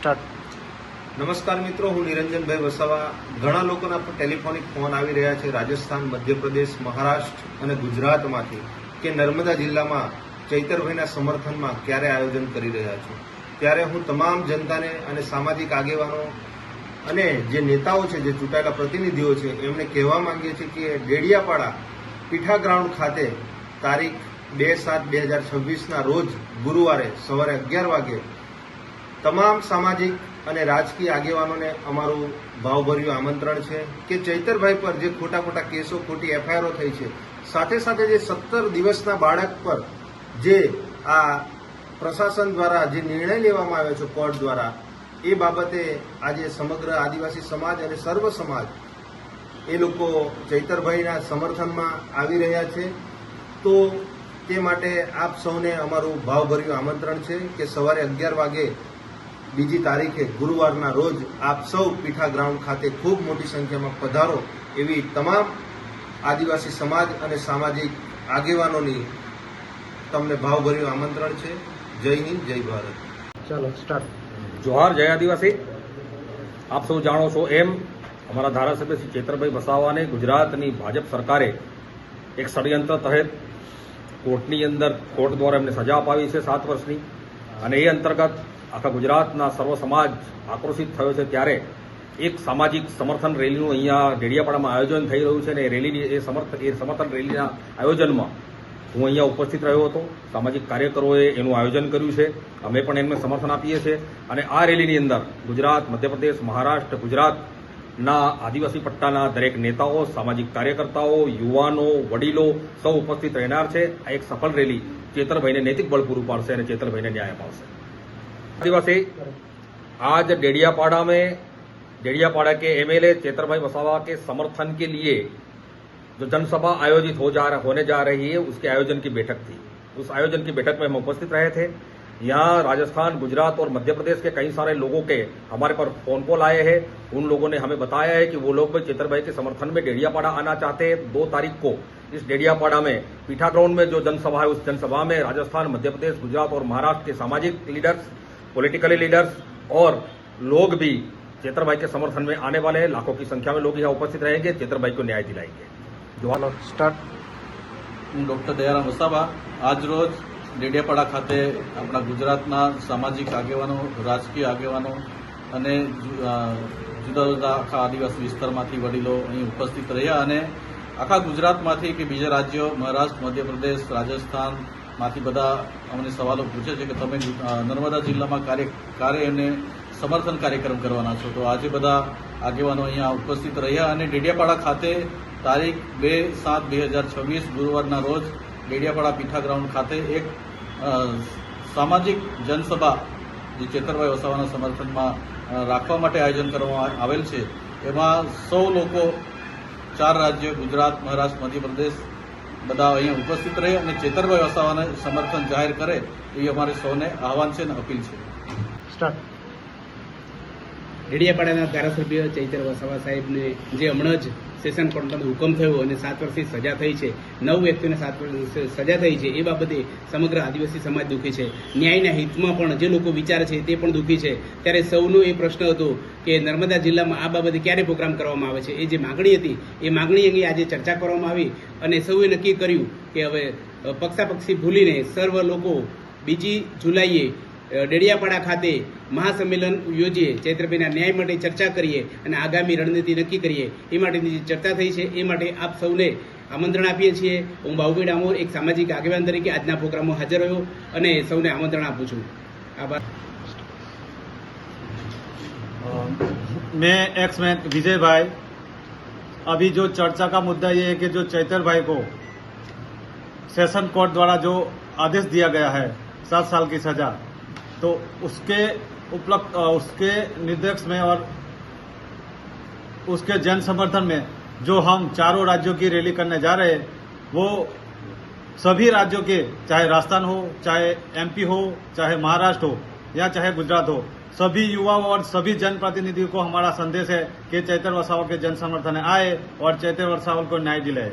Start. નમસ્કાર મિત્રો, હું નિરંજનભાઈ વસાવા। ઘણા લોકોના ટેલિફોનિક ફોન આવી રહ્યા છે રાજસ્થાન, મધ્યપ્રદેશ, મહારાષ્ટ્ર અને ગુજરાતમાંથી કે નર્મદા જિલ્લામાં ચૈતરભાઈના સમર્થનમાં ક્યારે આયોજન કરી રહ્યા છો। ત્યારે હું તમામ જનતાને અને સામાજિક આગેવાનો અને જે નેતાઓ છે, જે ચૂંટાયેલા પ્રતિનિધિઓ છે, એમને કહેવા માંગીએ છીએ કે ડેડિયાપાડા પીઠા ગ્રાઉન્ડ ખાતે તારીખ 2/7/2026ના રોજ ગુરુવારે સવારે 11 વાગે તમામ સામાજિક અને રાજકીય આગેવાનોને અમારું ભાવભર્યું આમંત્રણ છે કે ચૈતરભાઈ પર જે ખોટા કેસો, ખોટી એફઆઈઆરો થઈ છે, સાથે સાથે જે 17 દિવસના બાળક પર જે આ પ્રશાસન દ્વારા જે નિર્ણય લેવામાં આવ્યો છે કોર્ટ દ્વારા, એ બાબતે આજે સમગ્ર આદિવાસી સમાજ અને સર્વ સમાજ એ લોકો ચૈતરભાઈના સમર્થનમાં આવી રહ્યા છે। તો તે માટે આપ સૌને અમારું ભાવભર્યું આમંત્રણ છે કે સવારે 11 વાગે બીજી તારીખે ગુરુવારના રોજ આપ સૌ પીઠા ગ્રાઉન્ડ ખાતે ખૂબ મોટી સંખ્યામાં પધારો, એવી તમામ આદિવાસી સમાજ અને સામાજિક આગેવાનોની તમને ભાવભર્યું આમંત્રણ છે। જય હિન્દ, જય ભારત। ચાલો સ્ટાર્ટ। જોહાર, જય આદિવાસી। આપ સૌ જાણો છો એમ અમારા ધારાસભ્ય શ્રી ચૈતરભાઈ વસાવાને ગુજરાતની ભાજપ સરકારે એક ષડયંત્ર તહેત કોર્ટની અંદર કોર્ટ દ્વારા એમને સજા અપાવી છે 7 વર્ષની, અને એ અંતર્ગત આખા ગુજરાતના સર્વ સમાજ આક્રોશિત થયો છે। ત્યારે એક સામાજિક સમર્થન રેલીનું અહીંયા ડેડિયાપાડામાં આયોજન થઈ રહ્યું છે, અને એ સમર્થન રેલીના આયોજનમાં હું અહીંયા ઉપસ્થિત રહ્યો હતો। સામાજિક કાર્યકરોએ એનું આયોજન કર્યું છે, અમે પણ એમને સમર્થન આપીએ છીએ, અને આ રેલીની અંદર ગુજરાત, મધ્યપ્રદેશ, મહારાષ્ટ્ર, ગુજરાતના આદિવાસી પટ્ટાના દરેક નેતાઓ, સામાજિક કાર્યકર્તાઓ, યુવાનો, વડીલો સૌ ઉપસ્થિત રહેનાર છે। આ એક સફળ રેલી ચેતરભાઈને નૈતિક બળ પૂરું પાડશે અને ચેતરભાઈને ન્યાય અપાવશે। आदिवासी आज डेडियापाड़ा के एमएलए चैतरभाई वसावा के समर्थन के लिए जो जनसभा आयोजित होने जा रही है, उसके आयोजन की बैठक थी। उस आयोजन की बैठक में हम उपस्थित रहे थे। यहाँ राजस्थान, गुजरात और मध्य प्रदेश के कई सारे लोगों के हमारे पर फोन कॉल आए हैं। उन लोगों ने हमें बताया है कि वो लोग भी चैतरभाई के समर्थन में डेडियापाड़ा आना चाहते हैं। 2 तारीख को इस डेडियापाड़ा में पीठा ग्राउंड में जो जनसभा है, उस जनसभा में राजस्थान, मध्य प्रदेश, गुजरात और महाराष्ट्र के सामाजिक लीडर्स, पॉलिटिकली लीडर्स और लोग भी चैतरभाई के समर्थन में आने वाले हैं। लाखों की संख्या में लोग यहाँ उपस्थित रहेंगे, चैतरभाई को न्याय दिलाएंगे। ચાલો સ્ટાર્ટ। હું ડૉક્ટર દયારામ વસાવા આજરોજ ડેડિયાપાડા ખાતે આપણા ગુજરાતના સામાજિક આગેવાનો, રાજકીય આગેવાનો અને જુદા જુદા આખા આદિવાસી વિસ્તારમાંથી વડીલો અહીં ઉપસ્થિત રહ્યા, અને આખા ગુજરાતમાંથી કે બીજા રાજ્યો, મહારાષ્ટ્ર, મધ્યપ્રદેશ, રાજસ્થાનમાંથી બધા અમને સવાલો પૂછે છે કે તમે નર્મદા જિલ્લામાં કાર્ય અને સમર્થન કાર્યક્રમ કરવાના છો। તો આજે બધા આગેવાનો અહીંયા ઉપસ્થિત રહ્યા, અને ડેડિયાપાડા ખાતે તારીખ 2/7/2026 ગુરુવારના રોજ ડેડિયાપાડા પીઠા ગ્રાઉન્ડ ખાતે એક સામાજિક જનસભા જે ચેતરભાઈ વસાવાના સમર્થનમાં રાખવા માટે આયોજન કરવામાં આવેલ છે। એમાં સૌ લોકો 4 રાજ્યો ગુજરાત, મહારાષ્ટ્ર, મધ્યપ્રદેશ બધા અહીંયા ઉપસ્થિત રહે અને ચેતરભાઈ વસાવાને સમર્થન જાહેર કરે એવી અમારે સૌને આહવાન છે અને અપીલ છે। સ્ટાર્ટ। ડેડિયાપાડાના ધારાસભ્ય ચૈતર વસાવા સાહેબને જે હમણાં જ સેશન કોર્ટમાં હુકમ થયો અને 7 વર્ષની સજા થઈ છે, 9 વ્યક્તિઓને 7 વર્ષની સજા થઈ છે, એ બાબતે સમગ્ર આદિવાસી સમાજ દુઃખી છે। ન્યાયના હિતમાં પણ જે લોકો વિચારે છે તે પણ દુઃખી છે। ત્યારે સૌનો એ પ્રશ્ન હતો કે નર્મદા જિલ્લામાં આ બાબતે ક્યારે પ્રોગ્રામ કરવામાં આવે છે। એ જે માગણી હતી એ માગણી અંગે આજે ચર્ચા કરવામાં આવી, અને સૌએ નક્કી કર્યું કે હવે પક્ષાપક્ષી ભૂલીને સર્વ લોકો 2 જુલાઈએ ડેડિયાપાડા ખાતે મહાસંમેલન યોજીએ, ચૈત્રભાઈના ન્યાય માટે ચર્ચા કરીએ અને આગામી રણનીતિ નક્કી કરીએ, એ માટેની જે ચર્ચા થઈ છે એ માટે આપ સૌને આમંત્રણ આપીએ છીએ। હું બાબુભાઈ ડામોર એક સામાજિક આગેવાન તરીકે આજના પ્રોગ્રામમાં હાજર રહ્યો અને સૌને આમંત્રણ આપું છું। આભાર। मैं एक्समैन विजय भाई, अभी जो चर्चा का मुद्दा ये है कि जो चैतर भाई को सेशन कोर्ट द्वारा जो आदेश दिया गया है 7 साल की सजा, तो उसके उसके निर्देश में और उसके जन समर्थन में जो हम 4 राज्यों की रैली करने जा रहे हैं, वो सभी राज्यों के, चाहे राजस्थान हो, चाहे एमपी हो, चाहे महाराष्ट्र हो या चाहे गुजरात हो, सभी युवाओं और सभी जनप्रतिनिधियों को हमारा संदेश है कि चैतर वसावा के जन समर्थन आए और चैतर वसावा को न्याय दिलाए।